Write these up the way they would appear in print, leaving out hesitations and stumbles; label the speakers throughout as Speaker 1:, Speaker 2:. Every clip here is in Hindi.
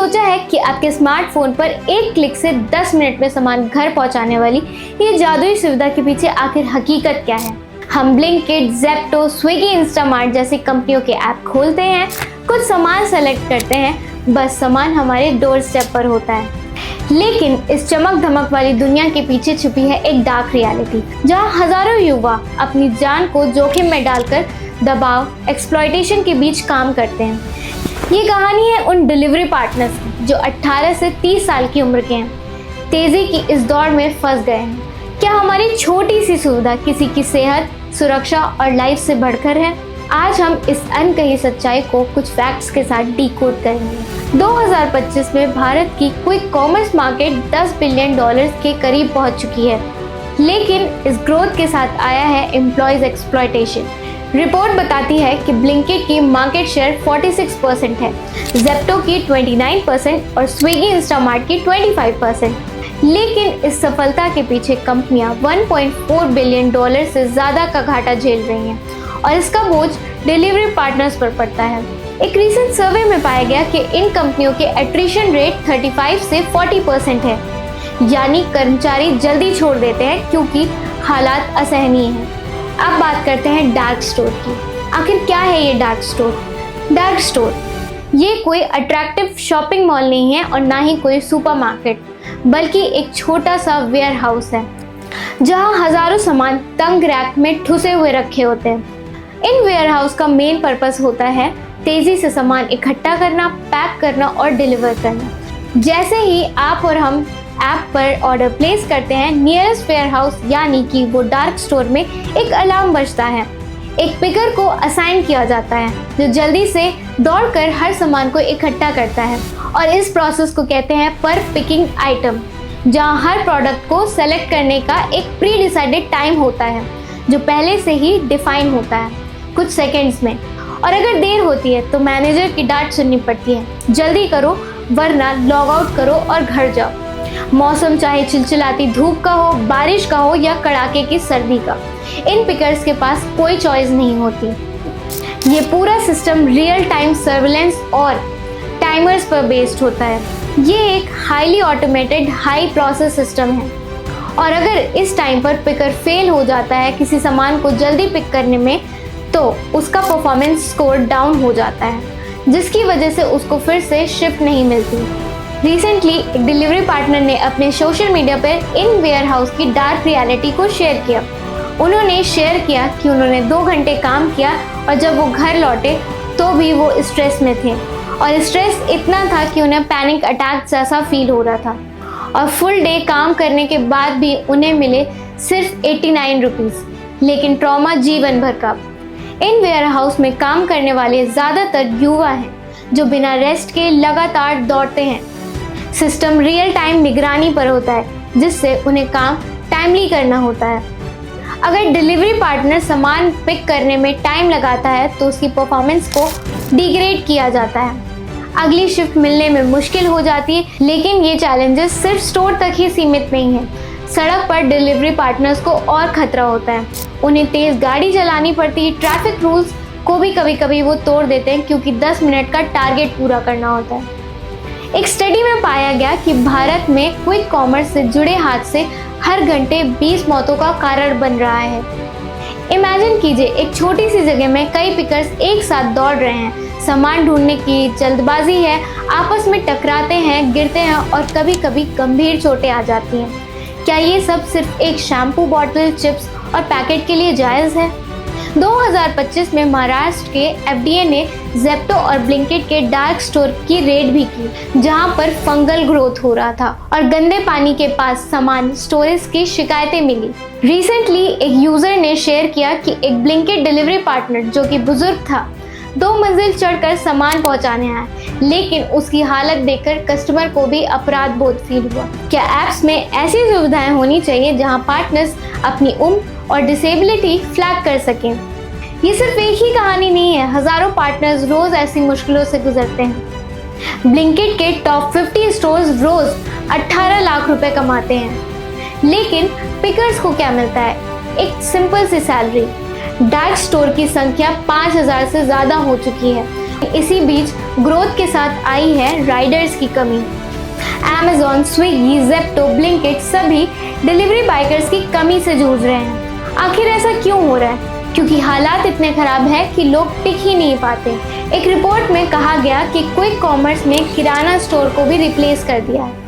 Speaker 1: सोचा है कि आपके स्मार्टफोन पर एक क्लिक से 10 मिनट में सामान घर पहुंचाने वाली ये जादुई सुविधा के पीछे आखिर हकीकत क्या है? हम ब्लिंकिट, ज़ेप्टो, स्विगी, इंस्टामार्ट जैसी कंपनियों के ऐप खोलते हैं, कुछ सामान सेलेक्ट करते हैं, बस सामान हमारे डोर स्टेप पर होता है। लेकिन इस चमक धमक वाली दुनिया के पीछे छुपी है एक डार्क रियलिटी, जहां हजारों युवा अपनी जान को जोखिम में डालकर दबाव, एक्सप्लॉयटेशन के बीच काम करते हैं। ये कहानी है उन डिलीवरी पार्टनर्स की जो 18 से 30 साल की उम्र के हैं, तेजी की इस दौड़ में फंस गए हैं। क्या हमारी छोटी सी सुविधा किसी की सेहत, सुरक्षा और लाइफ से बढ़कर है? आज हम इस अनकही सच्चाई को कुछ फैक्ट्स के साथ डिकोड करेंगे। 2025 में भारत की क्विक कॉमर्स मार्केट $10 बिलियन के करीब पहुंच चुकी है, लेकिन इस ग्रोथ के साथ आया है एम्प्लॉयज एक्सप्लॉयटेशन। रिपोर्ट बताती है कि ब्लिंकिट की मार्केट शेयर 46% है, ज़ेप्टो की 29% और स्विगी, इंस्टामार्ट की 25%। लेकिन इस सफलता के पीछे कंपनियां $1.4 बिलियन से ज़्यादा का घाटा झेल रही हैं और इसका बोझ डिलीवरी पार्टनर्स पर पड़ता है। एक रीसेंट सर्वे में पाया गया कि इन कंपनियों के एट्रिशन रेट 35 से 40% है, यानी कर्मचारी जल्दी छोड़ देते हैं क्योंकि हालात असहनीय हैं। अब बात करते हैं डार्क स्टोर की। आखिर क्या है ये डार्क स्टोर? डार्क स्टोर ये कोई अट्रैक्टिव शॉपिंग मॉल नहीं है और ना ही कोई सुपरमार्केट, बल्कि एक छोटा सा वेयर हाउस है जहां हजारों सामान तंग रैक में ठुसे हुए रखे होते हैं। इन वेयर हाउस का मेन पर्पस होता है तेजी से सामान इकट्ठा करना, पैक करना और डिलीवर करना। जैसे ही आप और हम ऐप पर ऑर्डर प्लेस करते हैं, नियरेस्ट वेयर हाउस यानी कि वो डार्क स्टोर में एक अलार्म बजता है। एक पिकर को असाइन किया जाता है जो जल्दी से दौड़कर हर सामान को इकट्ठा करता है और इस प्रोसेस को कहते हैं पर पिकिंग आइटम, जहां हर प्रोडक्ट को सेलेक्ट करने का एक प्री डिसाइडेड टाइम होता है जो पहले से ही डिफाइन होता है, कुछ सेकेंड्स में। और अगर देर होती है तो मैनेजर की डांट सुननी पड़ती है, जल्दी करो वरना लॉग आउट करो और घर जाओ। मौसम चाहे चिलचिलाती धूप का हो, बारिश का हो या कड़ाके की सर्दी का, इन पिकर्स के पास कोई चॉइस नहीं होती। ये पूरा सिस्टम रियल टाइम सर्विलेंस और टाइमर्स पर बेस्ड होता है। ये एक highly automated high process system है और अगर इस टाइम पर पिकर फेल हो जाता है किसी सामान को जल्दी पिक करने में, तो उसका परफॉर्मेंस स्कोर डाउन हो जाता है, जिसकी वजह से उसको फिर से शिफ्ट नहीं मिलती। रिसेंटली एक डिलीवरी पार्टनर ने अपने सोशल मीडिया पर इन वेयर हाउस की डार्क रियलिटी को शेयर किया। उन्होंने शेयर किया कि उन्होंने 2 घंटे काम किया और जब वो घर लौटे तो भी वो स्ट्रेस में थे और स्ट्रेस इतना था कि उन्हें पैनिक अटैक जैसा फील हो रहा था और फुल डे काम करने के बाद भी उन्हें मिले सिर्फ 89 रुपीज़, लेकिन ट्रॉमा जीवन भर का। इन वेयर हाउस में काम करने वाले ज़्यादातर युवा हैं जो बिना रेस्ट के लगातार दौड़ते हैं। सिस्टम रियल टाइम निगरानी पर होता है, जिससे उन्हें काम टाइमली करना होता है। अगर डिलीवरी पार्टनर सामान पिक करने में टाइम लगाता है तो उसकी परफॉर्मेंस को डिग्रेड किया जाता है, अगली शिफ्ट मिलने में मुश्किल हो जाती है। लेकिन ये चैलेंजेस सिर्फ स्टोर तक ही सीमित नहीं है। सड़क पर डिलीवरी पार्टनर्स को और खतरा होता है, उन्हें तेज गाड़ी चलानी पड़ती है, ट्रैफिक रूल्स को भी कभी कभी वो तोड़ देते हैं क्योंकि 10 मिनट का टारगेट पूरा करना होता है। एक स्टडी में पाया गया कि भारत में क्विक कॉमर्स से जुड़े हादसे हर घंटे 20 मौतों का कारण बन रहा है। इमेजिन कीजिए, एक छोटी सी जगह में कई पिकर्स एक साथ दौड़ रहे हैं, सामान ढूंढने की जल्दबाजी है, आपस में टकराते हैं, गिरते हैं और कभी कभी गंभीर चोटें आ जाती हैं। क्या ये सब सिर्फ एक शैम्पू बॉटल, चिप्स और पैकेट के लिए जायज़ है? 2025 में महाराष्ट्र के एफडीए ने ज़ेप्टो और ब्लिंकिट के डार्क स्टोर की रेड भी की, जहां पर फंगल ग्रोथ हो रहा था और गंदे पानी के पास सामान स्टोरेज की शिकायतें मिली। रिसेंटली एक यूजर ने शेयर किया कि एक ब्लिंकिट डिलीवरी पार्टनर जो कि बुजुर्ग था, 2 मंजिल चढ़कर सामान पहुंचाने आया, लेकिन उसकी हालत देखकर कस्टमर को भी अपराध बोध फील हुआ। क्या ऐप्स में ऐसी सुविधाएं होनी चाहिए जहां पार्टनर्स अपनी उम्र और डिसेबिलिटी फ्लैग कर सकें? ये सिर्फ एक ही कहानी नहीं है, हजारों पार्टनर्स रोज ऐसी मुश्किलों से गुजरते हैं। ब्लिंकिट के टॉप 50 स्टोर्स रोज 18 लाख रुपए कमाते हैं, लेकिन पिकर्स को क्या मिलता है? एक सिंपल सी सैलरी। डार्क स्टोर की संख्या 5000 से ज़्यादा हो चुकी है, इसी बीच ग्रोथ के साथ आई है राइडर्स की कमी। Amazon, स्विगी, ज़ेप्टो, ब्लिंकिट सभी डिलीवरी बाइकर्स की कमी से जूझ रहे हैं। आखिर ऐसा क्यों हो रहा है? क्योंकि हालात इतने खराब है कि लोग टिक ही नहीं पाते। एक रिपोर्ट में कहा गया कि क्विक कॉमर्स ने किराना स्टोर को भी रिप्लेस कर दिया है।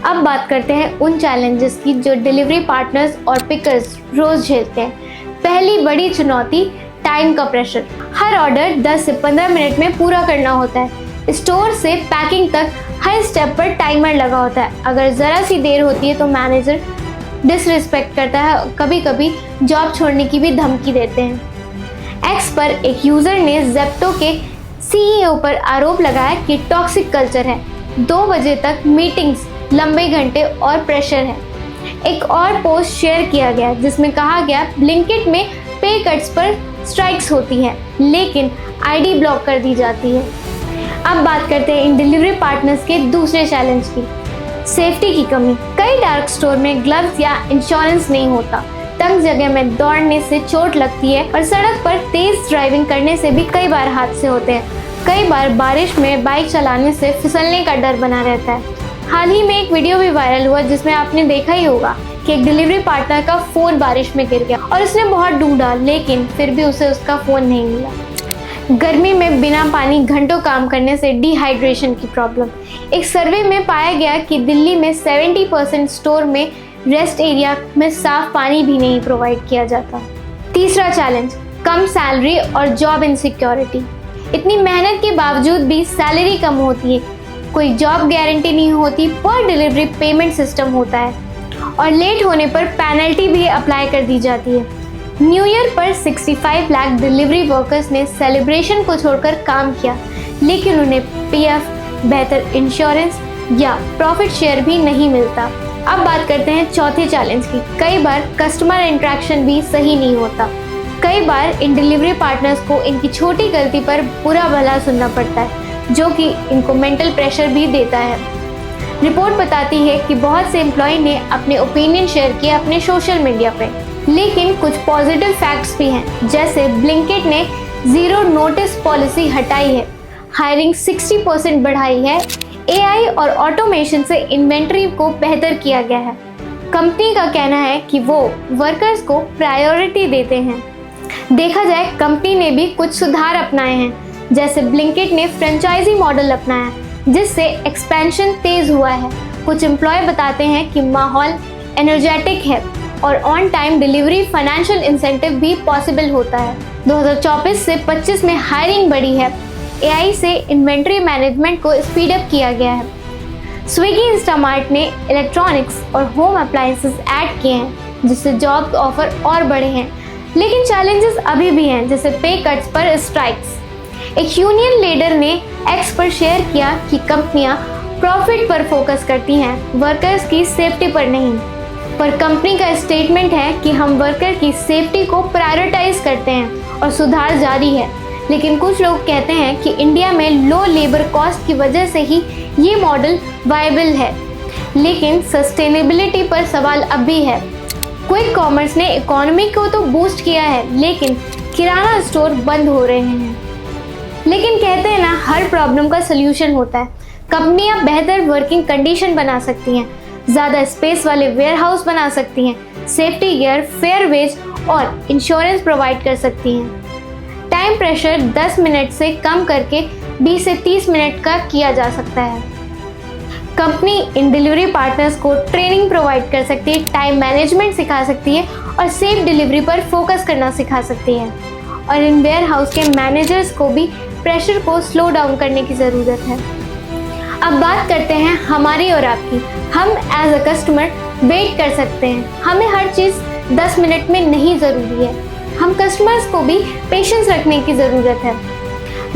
Speaker 1: अब बात करते हैं उन चैलेंजेस की जो डिलीवरी पार्टनर्स और पिकर्स रोज झेलते हैं। पहली बड़ी चुनौती टाइम का प्रेशर। हर ऑर्डर 10 से 15 मिनट में पूरा करना होता है। स्टोर से पैकिंग तक हर स्टेप पर टाइमर लगा होता है। अगर ज़रा सी देर होती है तो मैनेजर डिसरिस्पेक्ट करता है, कभी कभी जॉब छोड़ने की भी धमकी देते हैं। एक्स पर एक यूज़र ने ज़ेप्टो के सीईओ पर आरोप लगाया कि टॉक्सिक कल्चर है, 2 बजे तक मीटिंग्स, लंबे घंटे और प्रेशर है। एक और पोस्ट शेयर किया गया जिसमें कहा गया ब्लिंकिट में पे कट्स पर स्ट्राइक्स होती हैं, लेकिन आईडी ब्लॉक कर दी जाती है। अब बात करते हैं इन डिलीवरी पार्टनर्स के दूसरे चैलेंज की, सेफ्टी की कमी। कई डार्क स्टोर में ग्लव्स या इंश्योरेंस नहीं होता, तंग जगह में दौड़ने से चोट लगती है और सड़क पर तेज ड्राइविंग करने से भी कई बार हादसे होते हैं। कई बार बारिश में बाइक चलाने से फिसलने का डर बना रहता है। हाल ही में एक वीडियो भी वायरल हुआ जिसमें आपने देखा ही होगा कि एक डिलीवरी पार्टनर का फ़ोन बारिश में गिर गया और उसने बहुत ढूंढा, लेकिन फिर भी उसे उसका फ़ोन नहीं मिला। गर्मी में बिना पानी घंटों काम करने से डिहाइड्रेशन की प्रॉब्लम। एक सर्वे में पाया गया कि दिल्ली में 70% स्टोर में रेस्ट एरिया में साफ पानी भी नहीं प्रोवाइड किया जाता। तीसरा चैलेंज, कम सैलरी और जॉब इनसिक्योरिटी। इतनी मेहनत के बावजूद भी सैलरी कम होती है, कोई जॉब गारंटी नहीं होती, पर डिलीवरी पेमेंट सिस्टम होता है और लेट होने पर पेनल्टी भी अप्लाई कर दी जाती है। न्यू ईयर पर 65 लाख डिलीवरी वर्कर्स ने सेलिब्रेशन को छोड़कर काम किया, लेकिन उन्हें पीएफ, बेहतर इंश्योरेंस या प्रॉफिट शेयर भी नहीं मिलता। अब बात करते हैं चौथे चैलेंज की। कई बार कस्टमर इंटरेक्शन भी सही नहीं होता। कई बार इन डिलीवरी पार्टनर्स को इनकी छोटी गलती पर बुरा भला सुनना पड़ता है, जो कि इनको मेंटल प्रेशर भी देता है। रिपोर्ट बताती है कि बहुत से एम्प्लॉय ने अपने ओपिनियन शेयर किए अपने सोशल मीडिया पे, लेकिन कुछ पॉजिटिव फैक्ट्स भी हैं, जैसे ब्लिंकिट ने ज़ीरो नोटिस पॉलिसी हटाई है, हायरिंग 60% बढ़ाई है, एआई और ऑटोमेशन से इन्वेंट्री को बेहतर किया गया है। कंपनी का कहना है कि वो वर्कर्स को प्रायोरिटी देते हैं। देखा जाए, कंपनी ने भी कुछ सुधार अपनाए हैं, जैसे ब्लिंकिट ने फ्रेंचाइजी मॉडल अपनाया, जिससे एक्सपेंशन तेज हुआ है। कुछ एम्प्लॉय बताते हैं कि माहौल एनर्जेटिक है और on time delivery financial incentive भी पॉसिबल होता है। 2024 से 25 में हायरिंग बढ़ी है। एआई से इन्वेंट्री मैनेजमेंट को स्पीड अप किया गया है। स्विगी इंस्टामार्ट ने इलेक्ट्रॉनिक्स और होम अप्लायंसेस ऐड किए हैं, जिससे जॉब ऑफर और बढ़े हैं। लेकिन चैलेंजेस अभी भी हैं, जैसे पे कट्स पर स्ट्राइक्स। एक यूनियन लीडर ने एक्स पर शेयर किया कि कंपनियां प्रॉफिट पर फोकस करती हैं, वर्कर्स की सेफ्टी पर नहीं। पर कंपनी का स्टेटमेंट है कि हम वर्कर की सेफ्टी को प्रायोरिटाइज करते हैं और सुधार जारी है। लेकिन कुछ लोग कहते हैं कि इंडिया में लो लेबर कॉस्ट की वजह से ही ये मॉडल वायबल है, लेकिन सस्टेनेबिलिटी पर सवाल अब भी है। क्विक कॉमर्स ने इकोनॉमी को तो बूस्ट किया है, लेकिन किराना स्टोर बंद हो रहे हैं। लेकिन कहते हैं ना, हर प्रॉब्लम का सल्यूशन होता है। कंपनियां बेहतर वर्किंग कंडीशन बना सकती हैं, ज़्यादा स्पेस वाले वेयरहाउस बना सकती हैं, सेफ्टी गियर, फेयर वेज और इंश्योरेंस प्रोवाइड कर सकती हैं। टाइम प्रेशर 10 मिनट से कम करके 20 से 30 मिनट का किया जा सकता है। कंपनी इन डिलीवरी पार्टनर्स को ट्रेनिंग प्रोवाइड कर सकती है, टाइम मैनेजमेंट सिखा सकती है और सेफ डिलीवरी पर फोकस करना सिखा सकती है। और इन वेयर हाउस के मैनेजर्स को भी प्रेशर को स्लो डाउन करने की ज़रूरत है। अब बात करते हैं हमारी और आपकी। हम एज अ कस्टमर वेट कर सकते हैं, हमें हर चीज़ 10 मिनट में नहीं ज़रूरी है। हम कस्टमर्स को भी पेशेंस रखने की ज़रूरत है।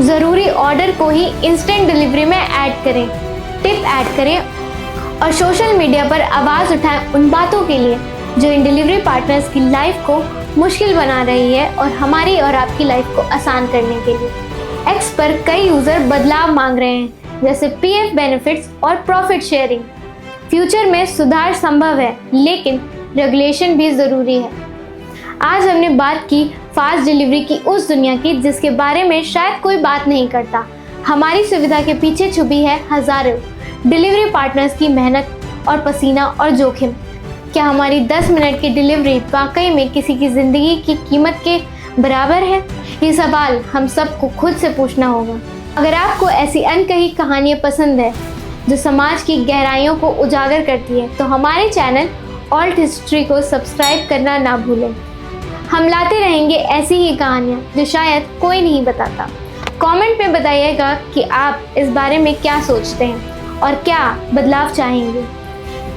Speaker 1: ज़रूरी ऑर्डर को ही इंस्टेंट डिलीवरी में ऐड करें, टिप ऐड करें और सोशल मीडिया पर आवाज़ उठाएं उन बातों के लिए जो इन डिलीवरी पार्टनर्स की लाइफ को मुश्किल बना रही है और हमारी और आपकी लाइफ को आसान करने के लिए। एक्स पर कई यूज़र बदलाव मांग रहे हैं, जैसे पीएफ बेनिफिट्स और प्रॉफिट शेयरिंग। फ्यूचर में सुधार संभव है, लेकिन रेगुलेशन भी ज़रूरी है। आज हमने बात की फास्ट डिलीवरी की उस दुनिया की जिसके बारे में शायद कोई बात नहीं करता, हमारी सुविधा के पीछे छुपी है हजारों डिलीवरी पार्टनर्स की मेहनत और पसीना और जोखिम। क्या हमारी 10 मिनट की डिलीवरी वाकई में किसी की ज़िंदगी की कीमत के बराबर है? ये सवाल हम सबको खुद से पूछना होगा। अगर आपको ऐसी अनकही कहानियाँ पसंद है जो समाज की गहराइयों को उजागर करती है, तो हमारे चैनल ऑल्ट हिस्ट्री को सब्सक्राइब करना ना भूलें। हम लाते रहेंगे ऐसी ही कहानियाँ जो शायद कोई नहीं बताता। कमेंट में बताइएगा कि आप इस बारे में क्या सोचते हैं और क्या बदलाव चाहेंगे।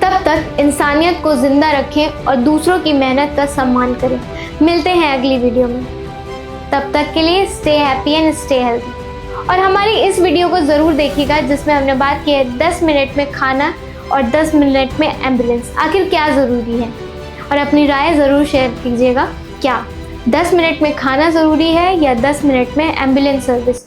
Speaker 1: तब तक इंसानियत को जिंदा रखें और दूसरों की मेहनत का सम्मान करें। मिलते हैं अगली वीडियो में। तब तक के लिए stay happy and stay healthy. और हमारी इस वीडियो को ज़रूर देखिएगा जिसमें हमने बात की है 10 मिनट में खाना और 10 मिनट में एम्बुलेंस आखिर क्या ज़रूरी है, और अपनी राय ज़रूर शेयर कीजिएगा। क्या 10 मिनट में खाना ज़रूरी है या 10 मिनट में एम्बुलेंस सर्विस?